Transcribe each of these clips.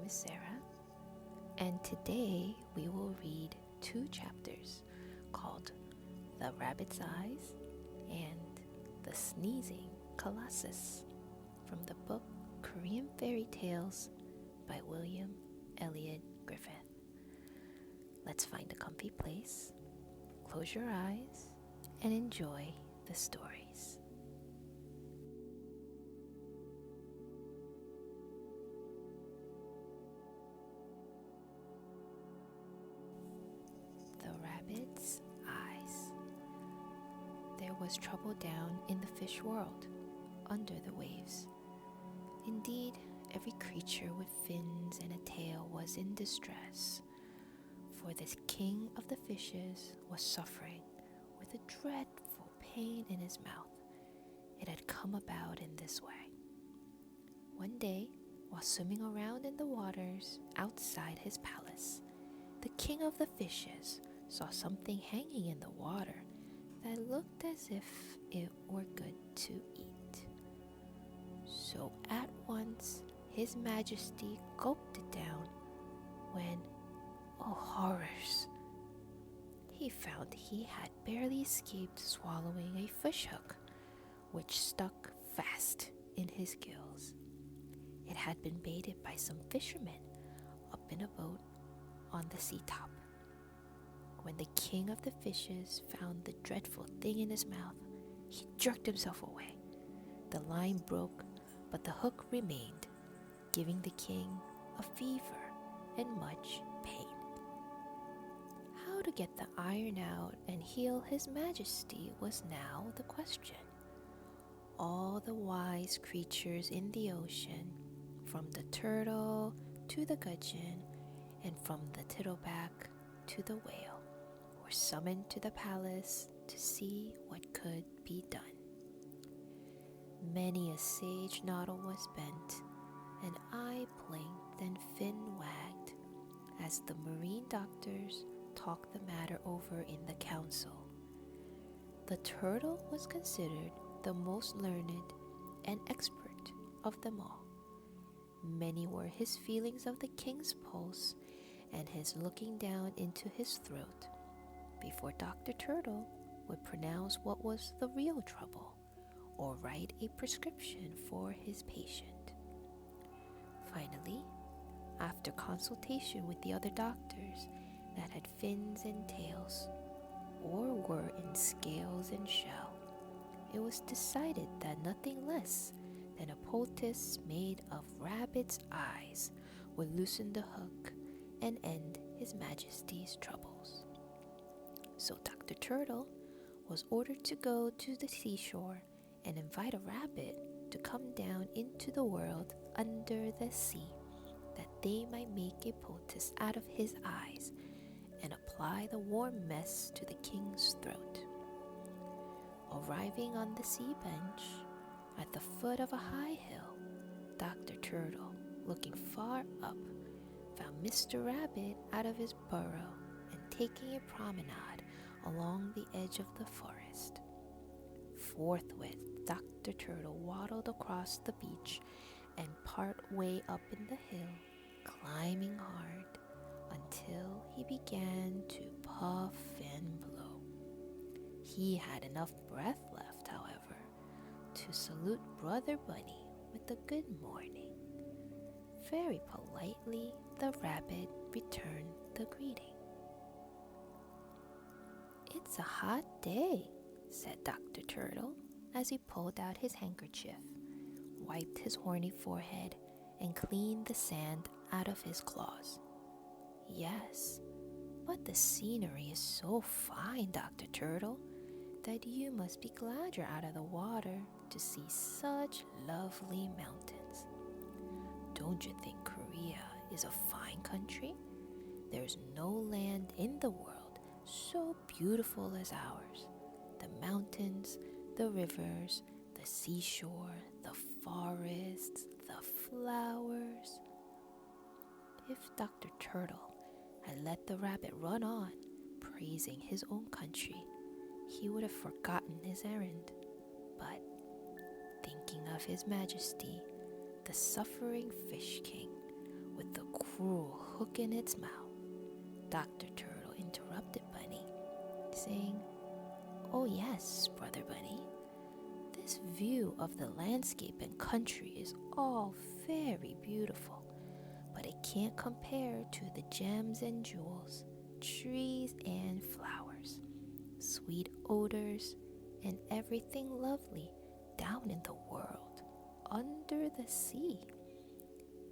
is Sarah, and today we will read two chapters called The Rabbit's Eyes and The Sneezing Colossus from the book Korean Fairy Tales by William Elliott Griffith. Let's find a comfy place, close your eyes, and enjoy the stories. The Rabbit's Eyes. There was trouble down in the fish world, under the waves. Indeed, every creature with fins and a tail was in distress, for this king of the fishes was suffering with a dreadful pain in his mouth. It had come about in this way. One day, while swimming around in the waters outside his palace, the king of the fishes saw something hanging in the water that looked as if it were good to eat. So at once his majesty gulped it down when, oh horrors, he found he had barely escaped swallowing a fishhook which stuck fast in his gills. It had been baited by some fishermen up in a boat on the sea top. When the king of the fishes found the dreadful thing in his mouth, he jerked himself away. The line broke, but the hook remained, giving the king a fever and much pain. How to get the iron out and heal his majesty was now the question. All the wise creatures in the ocean, from the turtle to the gudgeon, and from the tittleback to the whale, were summoned to the palace to see what could be done. Many a sage noddle was bent, an eye blinked and fin wagged, as the marine doctors talked the matter over in the council. The turtle was considered the most learned and expert of them all. Many were his feelings of the king's pulse and his looking down into his throat before Dr. Turtle would pronounce what was the real trouble or write a prescription for his patient. Finally, after consultation with the other doctors that had fins and tails or were in scales and shell, it was decided that nothing less than a poultice made of rabbit's eyes would loosen the hook and end his majesty's troubles. So Dr. Turtle was ordered to go to the seashore and invite a rabbit to come down into the world under the sea, that they might make a poultice out of his eyes and apply the warm mess to the king's throat. Arriving on the sea bench at the foot of a high hill, Dr. Turtle, looking far up, found Mr. Rabbit out of his burrow and taking a promenade along the edge of the forest. Forthwith, Dr. Turtle waddled across the beach and part way up in the hill, climbing hard until he began to puff and blow. He had enough breath left, however, to salute Brother Bunny with a good morning. Very politely, the rabbit returned the greeting. "It's a hot day," said Dr. Turtle as he pulled out his handkerchief, wiped his horny forehead, and cleaned the sand out of his claws. "Yes, but the scenery is so fine, Dr. Turtle, that you must be glad you're out of the water to see such lovely mountains. Don't you think Korea is a fine country? There's no land in the world so beautiful as ours. The mountains, the rivers, the seashore, the forests, the flowers." If Dr. Turtle had let the rabbit run on, praising his own country, he would have forgotten his errand. But, thinking of his majesty, the suffering fish king, with the cruel hook in its mouth, Dr. Turtle interrupted Bunny, saying, "Oh yes, Brother Bunny, this view of the landscape and country is all very beautiful, but it can't compare to the gems and jewels, trees and flowers, sweet odors, and everything lovely down in the world, under the sea."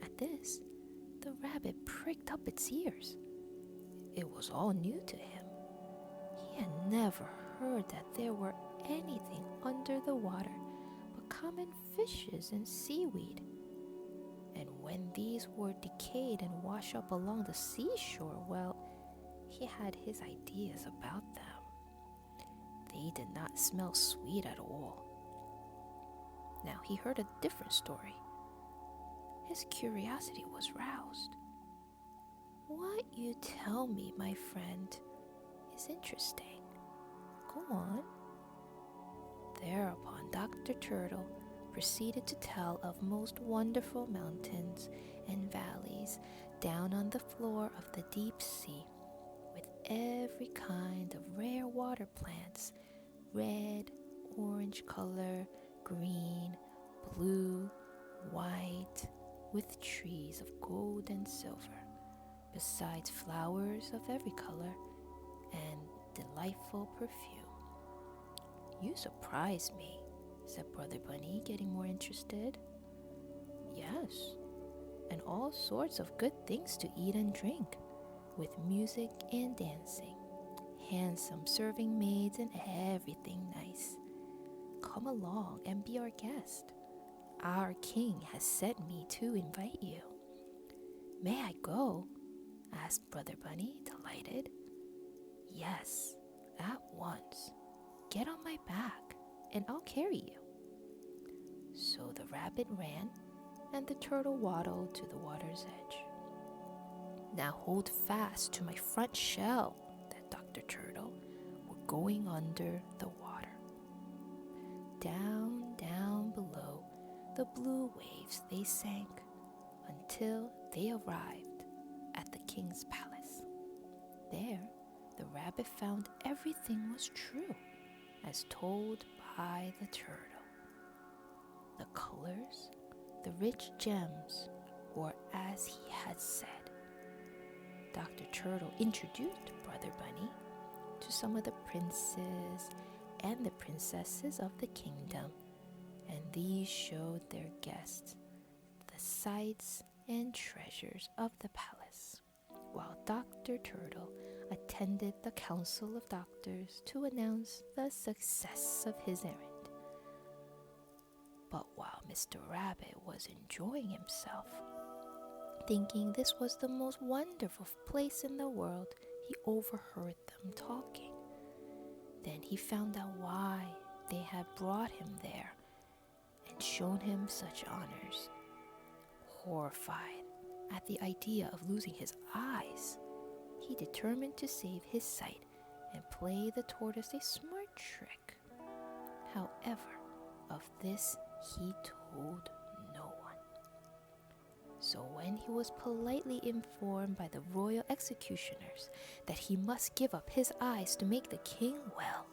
At this, the rabbit pricked up its ears. It was all new to him. He had never heard that there were anything under the water but common fishes and seaweed. And when these were decayed and washed up along the seashore, well, he had his ideas about them. They did not smell sweet at all. Now he heard a different story. His curiosity was roused. "What you tell me, my friend, is interesting. Go on." Thereupon Dr. Turtle proceeded to tell of most wonderful mountains and valleys down on the floor of the deep sea, with every kind of rare water plants, red, orange color, green, blue, white, with trees of gold and silver, besides flowers of every color and delightful perfume. "You surprise me," said Brother Bunny, getting more interested. "Yes, and all sorts of good things to eat and drink, with music and dancing, handsome serving maids and everything nice. Come along and be our guest. Our king has sent me to invite you." "May I go?" asked Brother Bunny, delighted. "Yes, at once. Get on my back, and I'll carry you." So the rabbit ran, and the turtle waddled to the water's edge. "Now hold fast to my front shell," said Dr. Turtle. "We're going under the water." Down, down below the blue waves they sank until they arrived at the king's palace. There, the rabbit found everything was true, as told by the turtle. The colors, the rich gems, were as he had said. Dr. Turtle introduced Brother Bunny to some of the princes and the princesses of the kingdom, and these showed their guests the sights and treasures of the palace, while Dr. Turtle attended the council of doctors to announce the success of his errand. But while Mr. Rabbit was enjoying himself, thinking this was the most wonderful place in the world, he overheard them talking. Then he found out why they had brought him there and shown him such honors. Horrified at the idea of losing his eyes, he determined to save his sight and play the tortoise a smart trick. However, of this he told no one. So when he was politely informed by the royal executioners that he must give up his eyes to make the king well,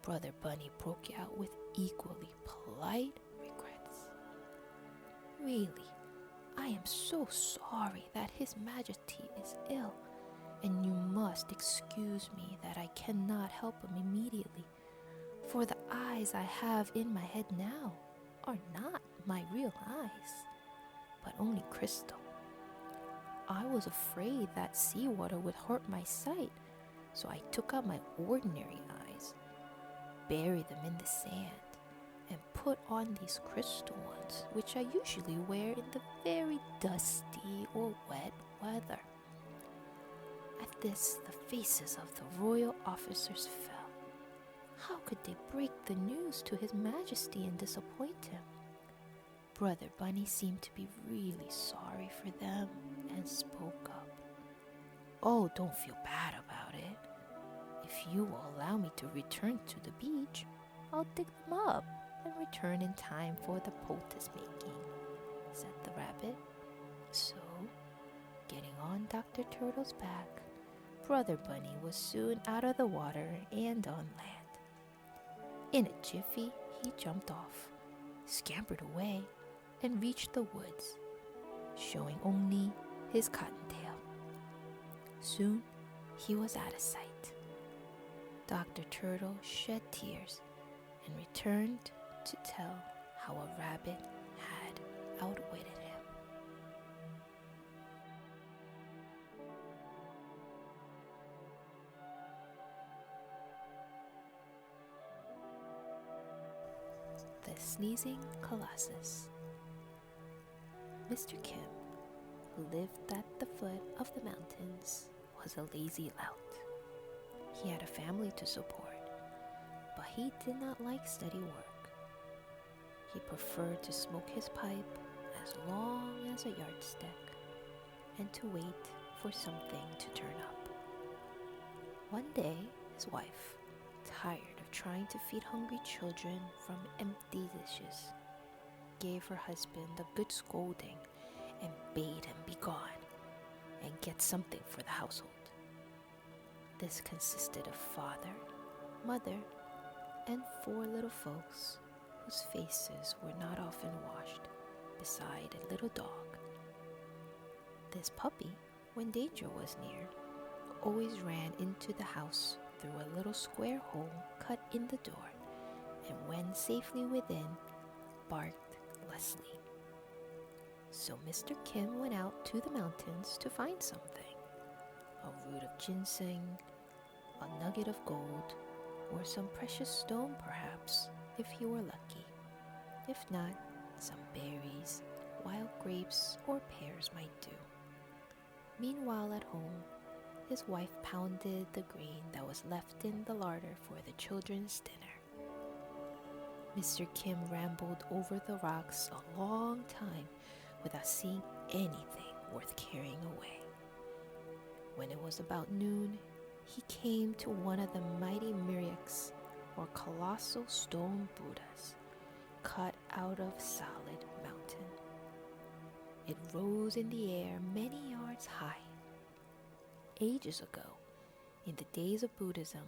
Brother Bunny broke out with equally polite regrets. "Really, I am so sorry that His Majesty is ill, and you must excuse me that I cannot help him immediately, for the eyes I have in my head now are not my real eyes, but only crystal. I was afraid that seawater would hurt my sight, so I took out my ordinary eyes, buried them in the sand, and put on these crystal ones, which I usually wear in the very dusty or wet weather." At this, the faces of the royal officers fell. How could they break the news to His Majesty and disappoint him? Brother Bunny seemed to be really sorry for them and spoke up. "Oh, don't feel bad about it. If you will allow me to return to the beach, I'll dig them up and return in time for the poultice making," said the rabbit. So on Dr. Turtle's back, Brother Bunny was soon out of the water and on land. In a jiffy, he jumped off, scampered away, and reached the woods, showing only his cottontail. Soon, he was out of sight. Dr. Turtle shed tears and returned to tell how a rabbit had outwitted him. The Sneezing Colossus. Mr. Kim, who lived at the foot of the mountains, was a lazy lout. He had a family to support, but he did not like steady work. He preferred to smoke his pipe as long as a yardstick and to wait for something to turn up. One day, his wife, tired of trying to feed hungry children from empty dishes, gave her husband a good scolding and bade him be gone and get something for the household. This consisted of father, mother, and 4 little folks whose faces were not often washed, beside a little dog. This puppy, when danger was near, always ran into the house through a little square hole cut in the door, and when safely within, barked lustily. So Mr. Kim went out to the mountains to find something. A root of ginseng, a nugget of gold, or some precious stone perhaps, if he were lucky. If not, some berries, wild grapes, or pears might do. Meanwhile at home, his wife pounded the grain that was left in the larder for the children's dinner. Mr. Kim rambled over the rocks a long time without seeing anything worth carrying away. When it was about noon, he came to one of the mighty myriads, or colossal stone Buddhas, cut out of solid mountain. It rose in the air many yards high. Ages ago, in the days of Buddhism,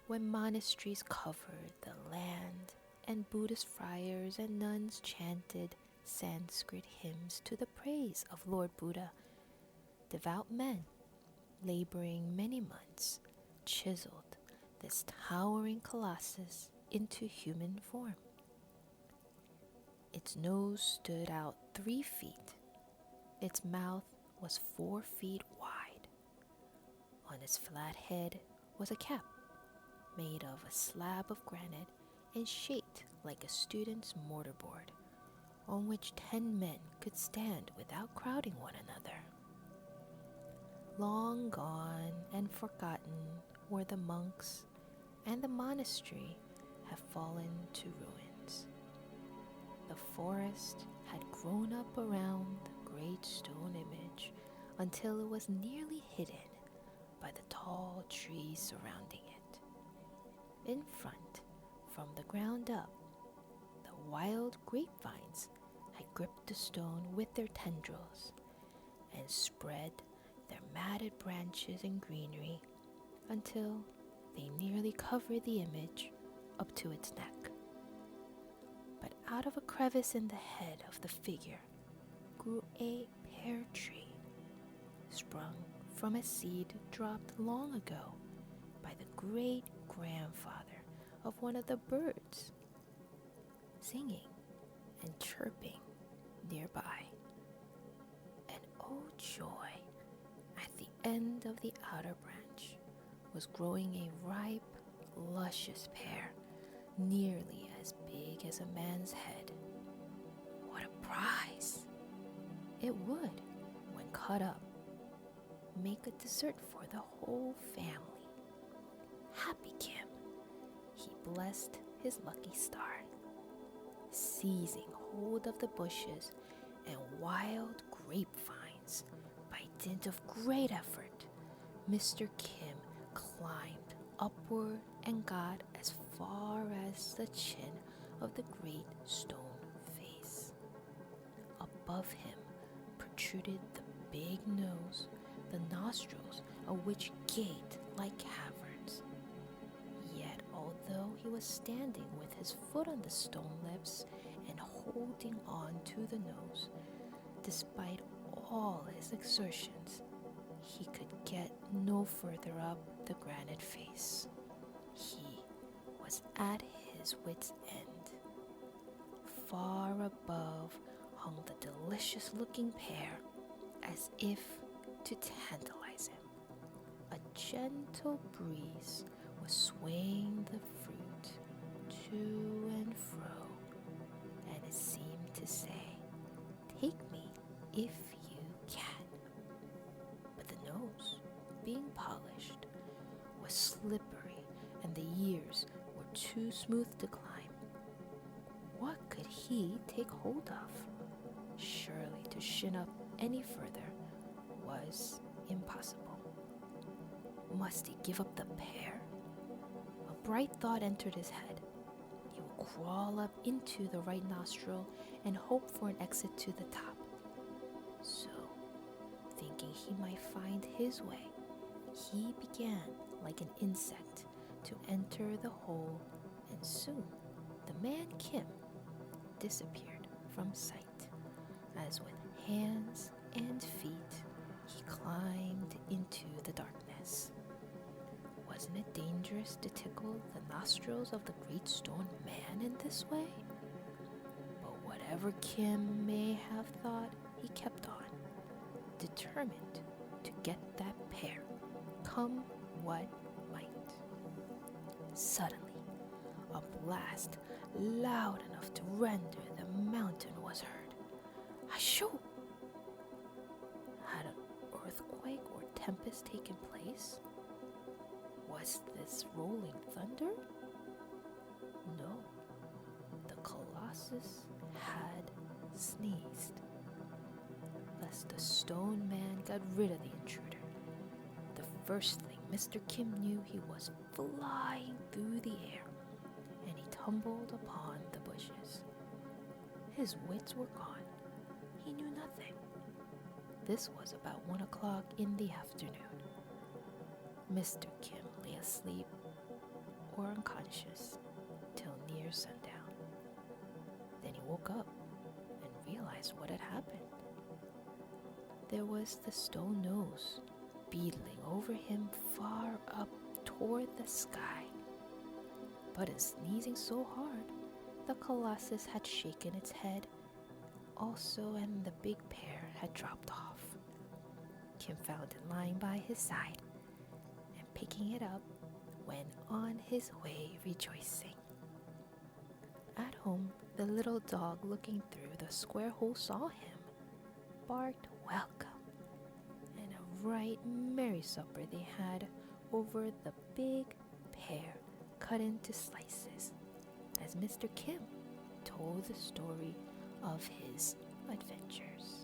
when monasteries covered the land and Buddhist friars and nuns chanted Sanskrit hymns to the praise of Lord Buddha, devout men, laboring many months, chiseled this towering colossus into human form. Its nose stood out 3 feet. Its mouth was 4 feet wide. On its flat head was a cap made of a slab of granite and shaped like a student's mortarboard, on which 10 men could stand without crowding one another. Long gone and forgotten were the monks, and the monastery had fallen to ruins. The forest had grown up around the great stone image until it was nearly hidden by the tall trees surrounding it. In front, from the ground up, the wild grapevines had gripped the stone with their tendrils and spread their matted branches and greenery until they nearly covered the image up to its neck. But out of a crevice in the head of the figure grew a pear tree, sprung from a seed dropped long ago by the great-grandfather of one of the birds, singing and chirping nearby. And oh joy, at the end of the outer branch was growing a ripe, luscious pear, nearly as big as a man's head. What a prize! It would, when cut up, make a dessert for the whole family. Happy Kim, he blessed his lucky star. Seizing hold of the bushes and wild grapevines, by dint of great effort, Mr. Kim climbed upward and got as far as the chin of the great stone face. Above him protruded the big nose, the nostrils of which gaped like caverns. Yet, although he was standing with his foot on the stone lips and holding on to the nose, despite all his exertions, he could get no further up the granite face. He was at his wit's end. Far above hung the delicious-looking pear, as if to tantalize him. A gentle breeze was swaying the fruit to and fro, and it seemed to say, "Take me if you can." But the nose, being polished, was slippery, and the ears were too smooth to climb. What could he take hold of? Surely to shin up any further was impossible. Must he give up the pear? A bright thought entered his head. He would crawl up into the right nostril and hope for an exit to the top. So, thinking he might find his way, he began, like an insect, to enter the hole, and soon the man Kim disappeared from sight, as with hands and feet he climbed into the darkness. Wasn't it dangerous to tickle the nostrils of the great stone man in this way? But whatever Kim may have thought, he kept on, determined to get that pear, come what might. Suddenly, a blast loud enough to render the mountain was heard. Ashoo! Had an earthquake or tempest taken place? Was this rolling thunder? No, the Colossus had sneezed. Thus the stone man got rid of the intruder. The first thing Mr. Kim knew, he was flying through the air, and he tumbled upon the bushes. His wits were gone. He knew nothing. This was about 1 o'clock in the afternoon. Mr. Kim lay asleep or unconscious till near sundown. Then he woke up and realized what had happened. There was the stone nose beetling over him far up toward the sky. But in sneezing so hard, the Colossus had shaken its head also, and the big pear had dropped off. Kim found it lying by his side, and picking it up, went on his way rejoicing. At home, the little dog, looking through the square hole, saw him, barked welcome, and a right merry supper they had over the big pear cut into slices, as Mr. Kim told the story of his adventures.